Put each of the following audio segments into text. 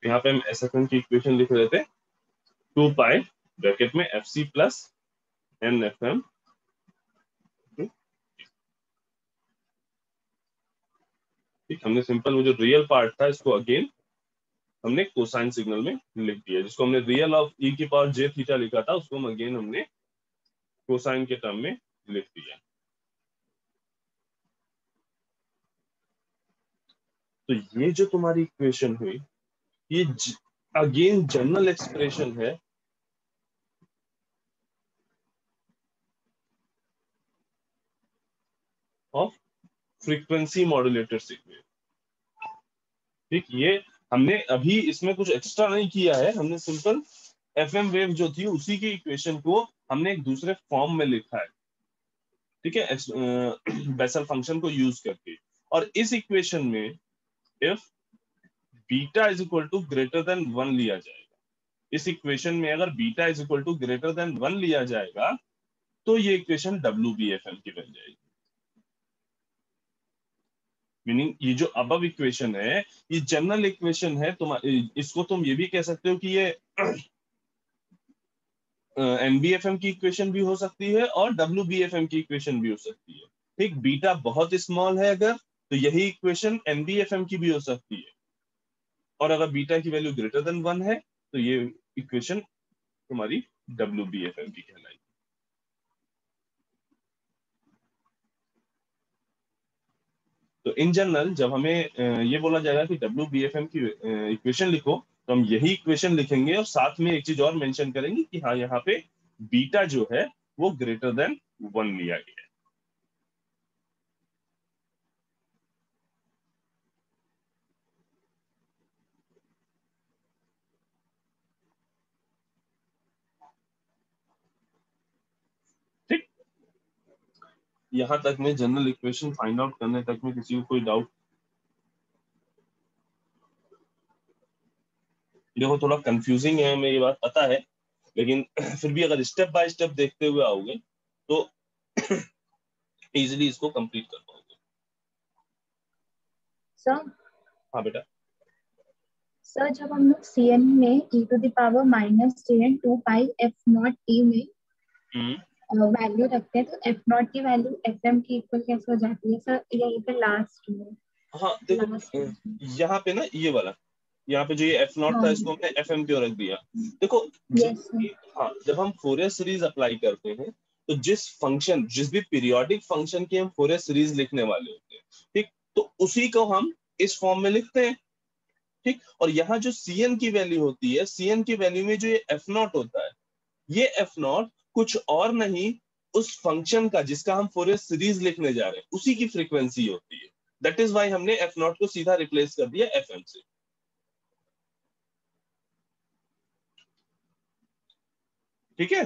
यहाँ पे हम SFM की इक्वेशन लिख रहे थे 2 पाई ब्रैकेट में FC प्लस NFM। ठीक, हमने सिंपल वो जो रियल पार्ट था इसको अगेन हमने कोसाइन सिग्नल में लिख दिया, जिसको हमने रियल ऑफ e की पावर j थीटा लिखा था उसको हम अगेन हमने कोसाइन के टर्म में लिख दिया। तो ये जो तुम्हारी इक्वेशन हुई ये अगेन जनरल एक्सप्रेशन है ऑफ फ्रीक्वेंसी मॉड्यूलेटर सिग्नल। ठीक, ये हमने अभी इसमें कुछ एक्स्ट्रा नहीं किया है, हमने सिंपल FM वेव जो थी उसी की इक्वेशन को हमने एक दूसरे फॉर्म में लिखा है। ठीक है, बेसल फंक्शन को यूज करके। और इस इक्वेशन में if beta is equal to greater than 1 लिया जाएगा, इस इक्वेशन में अगर beta is equal to greater than 1 लिया जाएगा तो ये इक्वेशन WBFM की बन जाएगी। मीनिंग ये जो अबव इक्वेशन है ये जनरल इक्वेशन है, तुम इसको तुम ये भी कह सकते हो कि ये NBFM की इक्वेशन भी हो सकती है और WBFM की इक्वेशन भी हो सकती है। ठीक, बीटा बहुत स्मॉल है अगर तो यही इक्वेशन NBFM की भी हो सकती है, और अगर बीटा की वैल्यू ग्रेटर देन 1 है तो ये इक्वेशन तुम्हारी WBFM की कहलाएगी। तो इन जनरल जब हमें ये बोला जाएगा कि WBFM की इक्वेशन लिखो तो हम यही इक्वेशन लिखेंगे और साथ में एक चीज और मेंशन करेंगे कि हाँ यहाँ पे बीटा जो है वो ग्रेटर देन 1 लिया गया है। ठीक, यहां तक में जनरल इक्वेशन फाइंड आउट करने तक में किसी को कोई डाउट? देखो थोड़ा कंफ्यूजिंग है, हमें ये बात पता है, लेकिन फिर भी अगर स्टेप बाय स्टेप देखते हुए आओगे तो इजीली इसको कंप्लीट कर पाओगे। सर हाँ बेटा। सर जब हम लोग Cn में e⁻−Jn2π f0t में वैल्यू रखते हैं तो f0 की वैल्यू fm की इक्वल कैसे हो जाती है सर, यहीं पे लास्ट में? हाँ देखो, लास्ट यहाँ पे ना ये वाला, यहाँ पे जो ये F0 था हाँ इसको हमने FM क्यों रख दिया? देखो यस सर। हाँ, जब हम फोरियर सीरीज अप्लाई करते हैं तो जिस भी पीरियोडिक फंक्शन की हम फोरियर सीरीज लिखने वाले होते हैं, ठीक, तो उसी को हम इस फॉर्म में लिखते हैं। ठीक, और यहाँ जो Cn की वैल्यू होती है, Cn की वैल्यू में जो ये F0 होता है, ये F0 कुछ और नहीं उस फंक्शन का जिसका हम फोरियर सीरीज लिखने जा रहे हैं उसी की फ्रीक्वेंसी होती है। दैट इज वाई हमने F0 को सीधा रिप्लेस कर दिया FM से। ठीक है,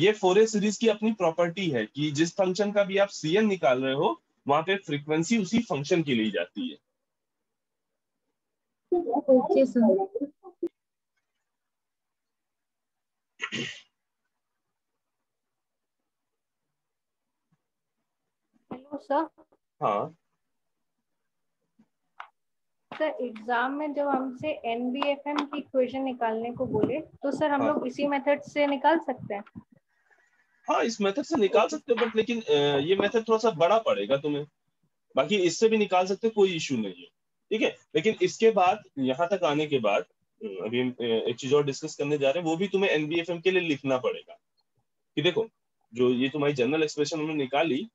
ये फोरियर सीरीज की अपनी प्रॉपर्टी है कि जिस फंक्शन का भी आप Cn निकाल रहे हो वहां पे फ्रीक्वेंसी उसी फंक्शन की ली जाती है। Okay sir. Hello sir. हाँ सर एग्जाम में जब हमसे NBFM की इक्वेशन निकालने को बोले तो सर हम हाँ लोग इसी मेथड से निकाल सकते हैं? हाँ, इस मेथड से निकाल सकते हो, बट लेकिन ये मेथड थोड़ा सा बड़ा पड़ेगा तुम्हें। बाकी इससे भी निकाल सकते हो, कोई इशू नहीं है। ठीक है, लेकिन इसके बाद यहाँ तक आने के बाद अभी हम एक चीज और डिस्कस करने जा रहे हैं, वो भी तुम्हें NBFM के लिए लिखना पड़ेगा। कि देखो जो ये तुम्हारी जनरल एक्सप्रेशन हमने निकाली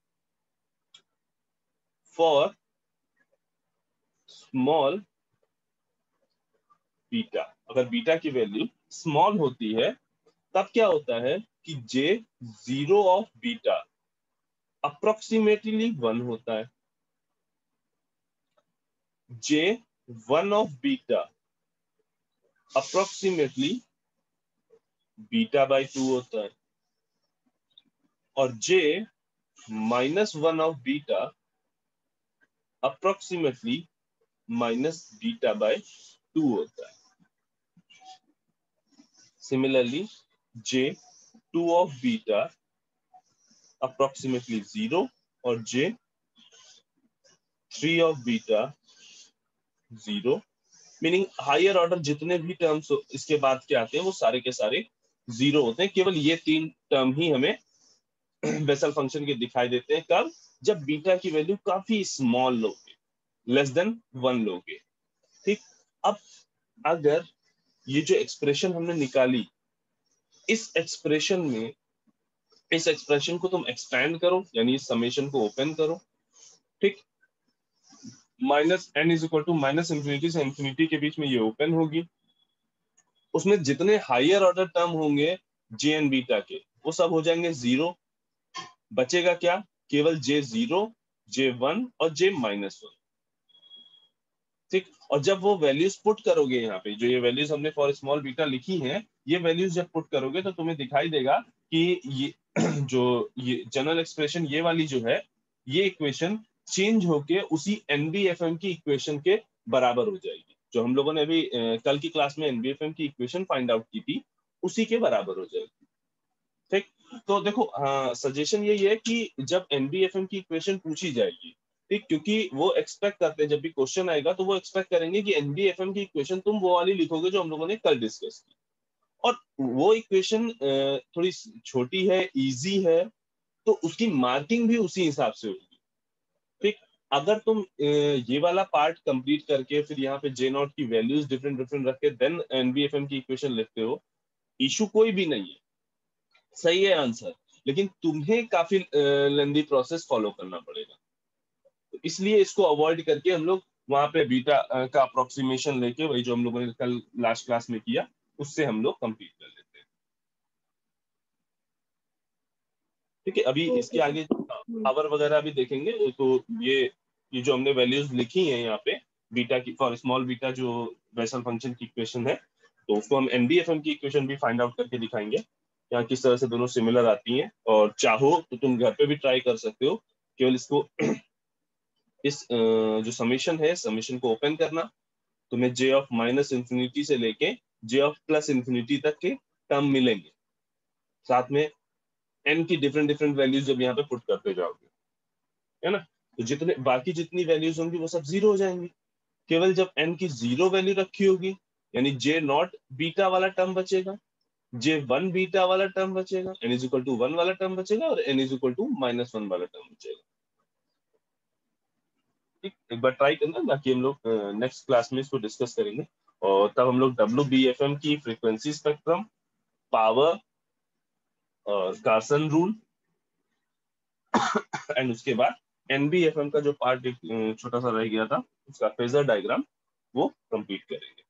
फॉर स्मॉल बीटा, अगर बीटा की वैल्यू स्मॉल होती है तब क्या होता है कि J0 ऑफ बीटा अप्रोक्सीमेटली 1 होता है, J1 of beta approximately beta by 2 होता है, और J-1 of beta approximately minus beta by 2 होता है। Similarly J2 of beta approximately 0 और J3 of beta 0 meaning higher order जितने भी टर्म्स इसके बाद के आते हैं वो सारे के सारे जीरो होते हैं। केवल ये 3 टर्म ही हमें बेसल फंक्शन के दिखाई देते हैं। कब? जब बीटा की वैल्यू काफी स्मॉल लोगे, लेस देन 1 लोगे। ठीक। अब अगर ये जो एक्सप्रेशन हमने निकाली, इस एक्सप्रेशन को तुम एक्सपेंड करो, यानी इस समेशन को ओपन करो। ठीक। Minus n is equal to minus infinity से इंफिनिटी के बीच में ये ओपन होगी। उसमें जितने हायर ऑर्डर टर्म होंगे जे एन बीटा के, वो सब हो जाएंगे जीरो। बचेगा क्या? केवल J0, J1 और J-1। ठीक। और जब वो वैल्यूज पुट करोगे यहाँ पे, जो ये वैल्यूज हमने फॉर स्मॉल बीटा लिखी हैं, ये वैल्यूज जब पुट करोगे तो तुम्हें दिखाई देगा कि ये जो ये जनरल एक्सप्रेशन ये वाली जो है, ये इक्वेशन चेंज होके उसी एनबीएफएम की इक्वेशन के बराबर हो जाएगी। जो हम लोगों ने अभी कल की क्लास में एनबीएफएम की इक्वेशन फाइंड आउट की थी, उसी के बराबर हो जाएगी। ठीक। तो देखो, सजेशन यही है कि जब एनबीएफएम की इक्वेशन पूछी जाएगी, ठीक, क्योंकि वो एक्सपेक्ट करते हैं जब भी क्वेश्चन आएगा तो वो एक्सपेक्ट करेंगे कि एनबीएफएम की इक्वेशन तुम वो वाली लिखोगे जो हम लोगों ने कल डिस्कस की, और वो इक्वेशन थोड़ी छोटी है, इजी है, तो उसकी मार्किंग भी उसी हिसाब से होगी। ठीक। अगर तुम ये वाला पार्ट कंप्लीट करके फिर यहाँ पे जे नॉट की वैल्यूज डिफरेंट डिफरेंट रख के देन एनबीएफएम की इक्वेशन लिखते हो, इशू कोई भी नहीं है, सही है आंसर, लेकिन तुम्हें काफी लेंदी प्रोसेस फॉलो करना पड़ेगा। तो इसलिए इसको अवॉइड करके हम लोग वहां पे बीटा का अप्रोक्सीमेशन लेके, वही जो हम लोगों ने कल लास्ट क्लास में किया, उससे हम लोग कंप्लीट कर लेते हैं। ठीक है। अभी इसके आगे पावर वगैरह भी देखेंगे। तो ये जो हमने वैल्यूज लिखी हैं यहाँ पे बीटा की, फॉर स्मॉल बीटा जो बेसल फंक्शन की इक्वेशन है, तो उसको हम एनडीएफएम की इक्वेशन भी फाइंड आउट करके दिखाएंगे यहाँ किस तरह से दोनों सिमिलर आती हैं। और चाहो तो तुम घर पे भी ट्राई कर सकते हो। केवल इसको इस जो समेशन है, समेशन को ओपन करना, तुम्हें जे ऑफ माइनस इंफिनिटी से लेके जे ऑफ प्लस इंफिनिटी तक के टर्म मिलेंगे, साथ में एन की डिफरेंट डिफरेंट वैल्यूज जब यहाँ पे पुट करते जाओगे, है ना, तो जितने बाकी जितनी वैल्यूज होंगी वो सब जीरो हो जाएंगी। केवल जब एन की जीरो वैल्यू रखी होगी, यानी जे नॉट बीटा वाला टर्म बचेगा, J1 बीटा वाला टर्म बचेगा, n इज इक्वल टू 1 वाला टर्म बचेगा, और n इज इक्वल टू -1 वाला टर्म बचेगा। ठीक। एक बार ट्राई करना, बाकी हम लोग नेक्स्ट क्लास में इसको डिस्कस करेंगे। और तब हम लोग WBFM की फ्रीक्वेंसी स्पेक्ट्रम, पावर और कार्सन रूल एंड उसके बाद NBFM का जो पार्ट छोटा सा रह गया था, उसका फेजर डायग्राम, वो कंप्लीट करेंगे।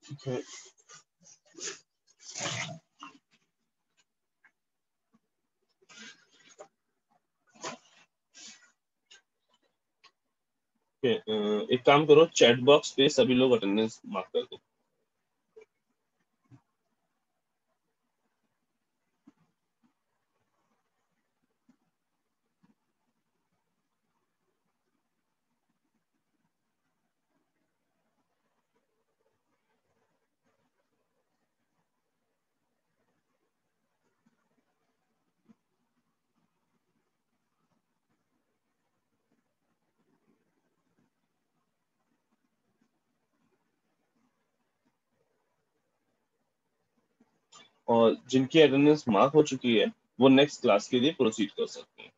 ठीक है। एक काम करो, चैट बॉक्स पे सभी लोग अटेंडेंस मार्क कर दो। और जिनकी अटेंडेंस मार्क हो चुकी है वो नेक्स्ट क्लास के लिए प्रोसीड कर सकते हैं।